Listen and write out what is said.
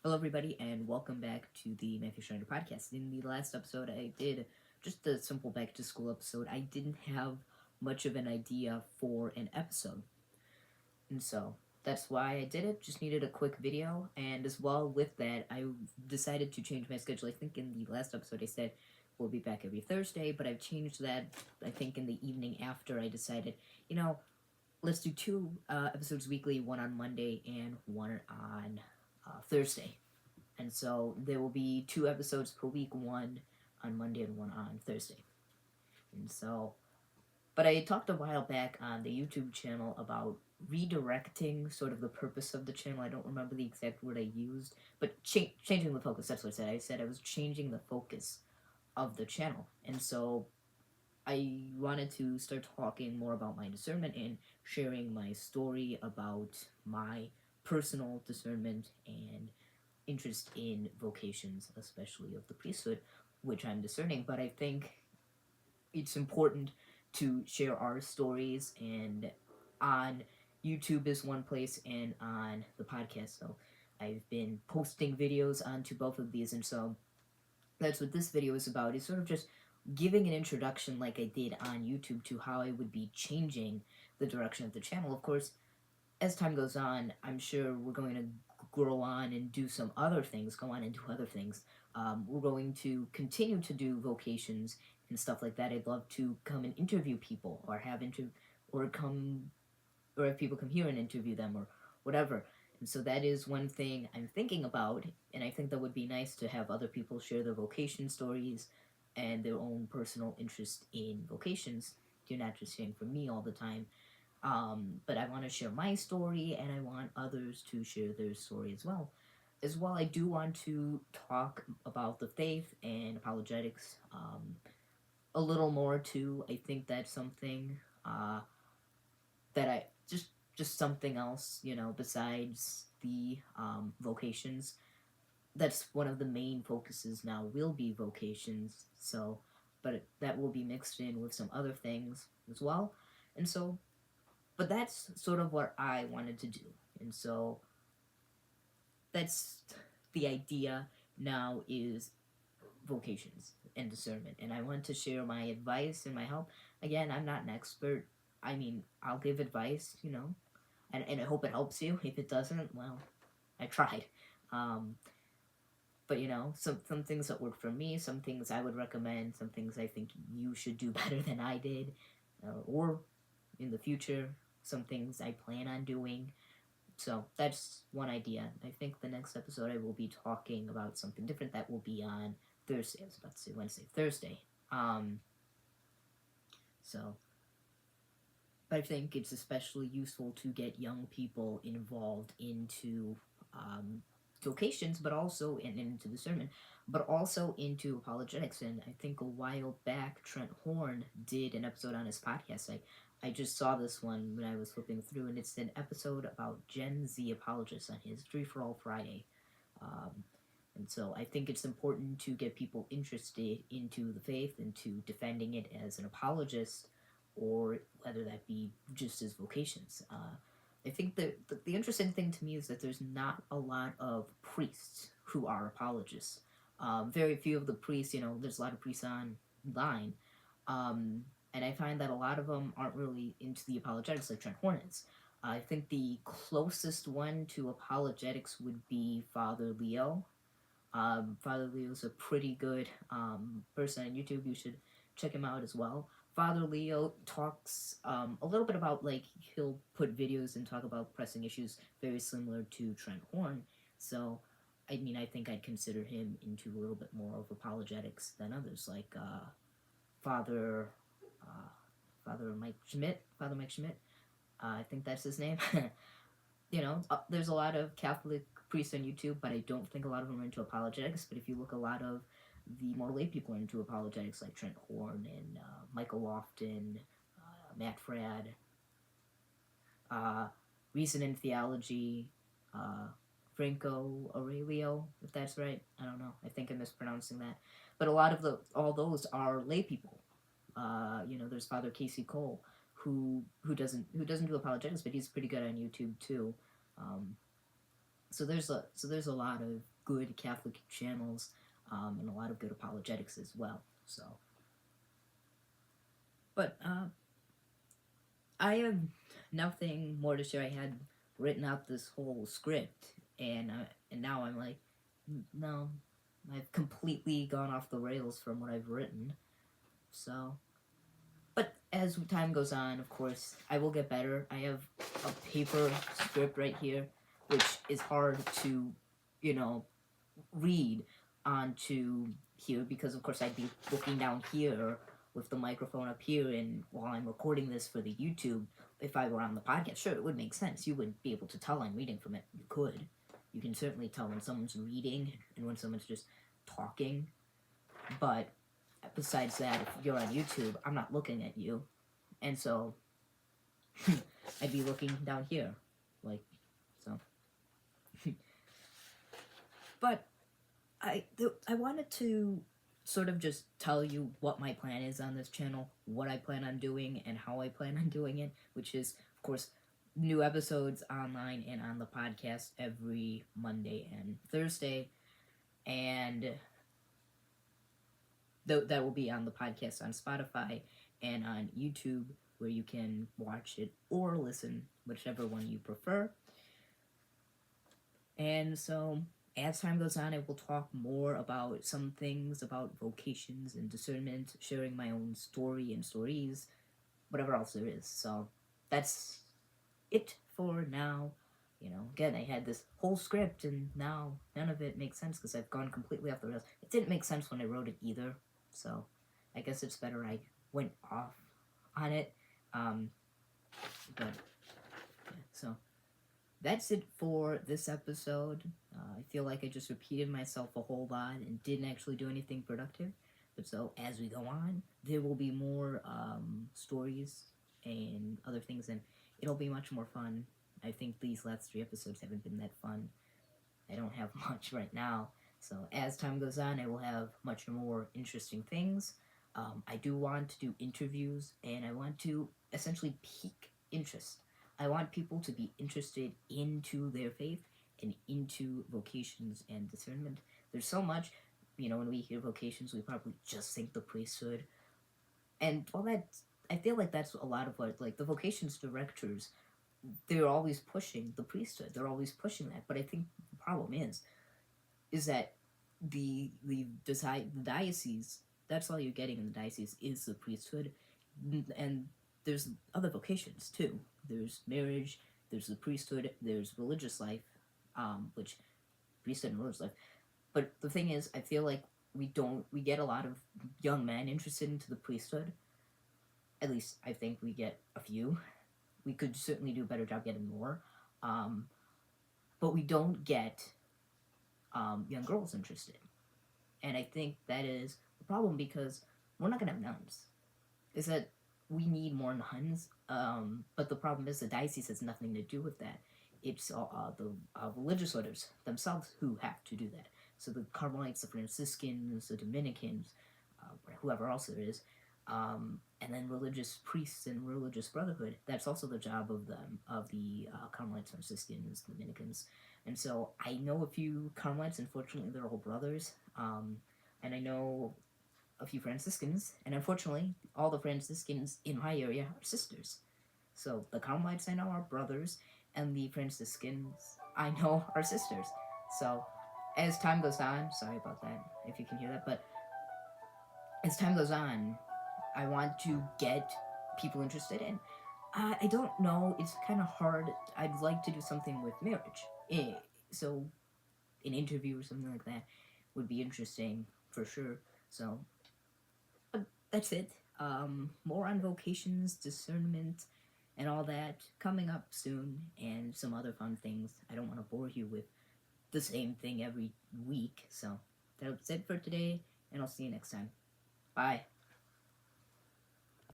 Hello, everybody, and welcome back to the Matthew Schneider podcast. In the last episode, I did just a simple back to school episode. I didn't have much of an idea for an episode, and so that's why I did it. Just needed a quick video, and as well with that, I decided to change my schedule. I think in the last episode, I said we'll be back every Thursday, but I've changed that. I think in the evening after, I decided, you know, let's do two episodes weekly, one on Monday and one on Thursday. And so there will be two episodes per week, one on Monday and one on Thursday. And so, but I talked a while back on the YouTube channel about redirecting sort of the purpose of the channel. I don't remember the exact word I used, but changing the focus. That's what I said. I said I was changing the focus of the channel. And so I wanted to start talking more about my discernment and sharing my story about my personal discernment and interest in vocations, especially of the priesthood, which I'm discerning. But I think it's important to share our stories, and on YouTube is one place, and on the podcast. So I've been posting videos onto both of these, and so that's what this video is about. Is sort of just giving an introduction, like I did on YouTube, to how I would be changing the direction of the channel. Of course, as time goes on, I'm sure we're going to grow on and do some other things, go on and do other things. We're going to continue to do vocations and stuff like that. I'd love to come and interview people, or or have people come here and interview them, or whatever. And so that is one thing I'm thinking about, and I think that would be nice to have other people share their vocation stories and their own personal interest in vocations. You're not just hearing from me all the time. But I want to share my story, and I want others to share their story as well. As well, I do want to talk about the faith and apologetics a little more too. I think that's something that I just something else, besides the vocations. That's one of the main focuses now. Will be vocations. So, but that will be mixed in with some other things as well. And so but that's sort of what I wanted to do. And so that's the idea now, is vocations and discernment. And I want to share my advice and my help. Again, I'm not an expert. I mean, I'll give advice, and I hope it helps you. If it doesn't, well, I tried. Um, but some things that work for me, some things I would recommend, some things I think you should do better than I did, or in the future, some things I plan on doing. So that's one idea. I think the next episode I will be talking about something different. That will be on Thursday. I was about to say Wednesday, Thursday. So, but I think it's especially useful to get young people involved into vocations, but also into discernment, but also into apologetics. And I think a while back, Trent Horn did an episode on his podcast. I just saw this one when I was flipping through, and it's an episode about Gen Z apologists on his Free for All Friday. Um, and so I think it's important to get people interested into the faith and to defending it as an apologist, or whether that be just as vocations. I think the interesting thing to me is that there's not a lot of priests who are apologists. Very few of the priests, there's a lot of priests online. And I find that a lot of them aren't really into the apologetics like Trent Horn is. I think the closest one to apologetics would be Father Leo. Father Leo's a pretty good person on YouTube. You should check him out as well. Father Leo talks a little bit about, like, he'll put videos and talk about pressing issues very similar to Trent Horn. So, I mean, I think I'd consider him into a little bit more of apologetics than others, like Father uh, Father Mike Schmidt. I think that's his name. There's a lot of Catholic priests on YouTube, but I don't think a lot of them are into apologetics. But if you look, a lot of the more lay people are into apologetics, like Trent Horn and Michael Lofton, Matt Frad, Reason in Theology, Franco Aurelio, if that's right. I don't know. I think I'm mispronouncing that. But a lot of all those are lay people. There's Father Casey Cole, who doesn't do apologetics, but he's pretty good on YouTube too. So there's a lot of good Catholic channels, and a lot of good apologetics as well. So, but I have nothing more to share. I had written out this whole script, and now I'm like, no, I've completely gone off the rails from what I've written. So, but as time goes on, of course, I will get better. I have a paper script right here, which is hard to, read onto here because, of course, I'd be looking down here with the microphone up here, and while I'm recording this for the YouTube, if I were on the podcast, sure, it would make sense. You wouldn't be able to tell I'm reading from it. You could. You can certainly tell when someone's reading and when someone's just talking. But besides that, if you're on YouTube, I'm not looking at you. And so, I'd be looking down here. Like, so. But I wanted to sort of just tell you what my plan is on this channel, what I plan on doing, and how I plan on doing it, which is, of course, new episodes online and on the podcast every Monday and Thursday, and that will be on the podcast on Spotify and on YouTube, where you can watch it or listen, whichever one you prefer. And so, as time goes on, I will talk more about some things about vocations and discernment, sharing my own story and stories, whatever else there is. So, that's it for now. Again, I had this whole script, and now none of it makes sense because I've gone completely off the rails. It didn't make sense when I wrote it either, so I guess it's better I went off on it. But, yeah, so that's it for this episode. I feel like I just repeated myself a whole lot and didn't actually do anything productive. But so, as we go on, there will be more stories and other things, and it'll be much more fun. I think these last 3 episodes haven't been that fun. I don't have much right now. So, as time goes on, I will have much more interesting things. I do want to do interviews, and I want to essentially pique interest. I want people to be interested into their faith and into vocations and discernment. There's so much, when we hear vocations, we probably just think the priesthood. And all that, I feel like that's a lot of what, like, the vocations directors, they're always pushing the priesthood. They're always pushing that. But I think the problem is that the diocese, that's all you're getting in the diocese is the priesthood. And there's other vocations too. There's marriage, there's the priesthood, there's religious life, which priesthood and religious life. But the thing is, I feel like we get a lot of young men interested into the priesthood. At least I think we get a few. We could certainly do a better job getting more. But we don't get young girls interested. And I think that is the problem because we're not going to have nuns. Is that we need more nuns, but the problem is the diocese has nothing to do with that. It's the religious orders themselves who have to do that. So the Carmelites, the Franciscans, the Dominicans, whoever else there is, and then religious priests and religious brotherhood, that's also the job of them, of the Carmelites, Franciscans, Dominicans. And so I know a few Carmelites, unfortunately they're all brothers, and I know a few Franciscans, and unfortunately, all the Franciscans in my area are sisters. So the Carmelites I know are brothers, and the Franciscans I know are sisters. So as time goes on, sorry about that, if you can hear that, but as time goes on, I want to get people interested in. I don't know, it's kind of hard. I'd like to do something with marriage. So an interview or something like that would be interesting for sure. So that's it. More on vocations, discernment, and all that coming up soon, and some other fun things. I don't want to bore you with the same thing every week. So that's it for today, and I'll see you next time. Bye.